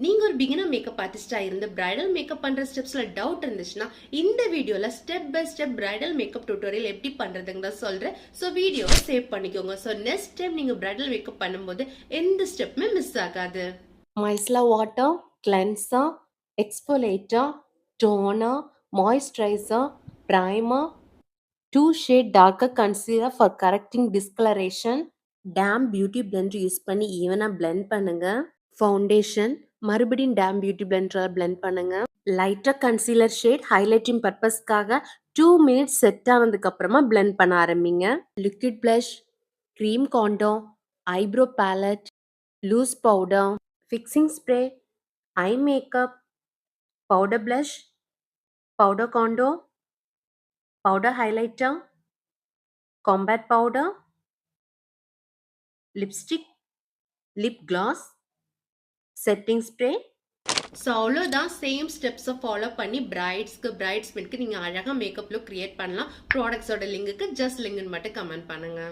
நீங்க ஒரு beginner makeup ஆர்டிஸ்டா இருந்து பிரைடல் மேக்கப் பண்ற ஸ்டெப்ஸ்ல டவுட் இருந்துச்சுன்னா இந்த வீடியோல step by step bridal makeup tutorial எப்படி பண்றதுன்னு தான் சொல்றேன். ஸோ வீடியோவை சேவ் பண்ணிக்கோங்க. ஸோ நெக்ஸ்ட் டைம் நீங்க பிரைடல் மேக்கப் பண்ணும்போது எந்த ஸ்டெப்புமே மிஸ் ஆகாது. Micellar water, cleanser, exfoliator, toner, moisturizer, primer, 2 shade darker concealer for correcting discoloration, damp beauty blender use பண்ணி ஈவனா blend பண்ணுங்க. ஃபவுண்டேஷன் மறுபடியும் டேம் பியூட்டி பிளெண்டரால் blend பண்ணுங்க. லைட்டா கன்சீலர் ஷேட் ஹைலைட்டிங் பர்பஸ்க்காக 2 மினிட்ஸ் செட் ஆனதுக்கு அப்புறமா blend பண்ண ஆரம்பிங்க. Liquid blush, cream contour, eyebrow palette, loose powder, fixing spray, eye makeup, powder blush, powder contour, powder highlighter, combat powder, lipstick, lip gloss, setting spray. So அவ்வளோதான். Same ஸ்டெப்ஸை follow பண்ணி பிரைட்ஸ்மெண்ட்க்கு நீங்க அழகா makeup look create பண்ணலாம். ப்ராடக்ட்ஸோட லிங்க்குக்கு just லிங்க்னு மட்டும் comment பண்ணுங்க.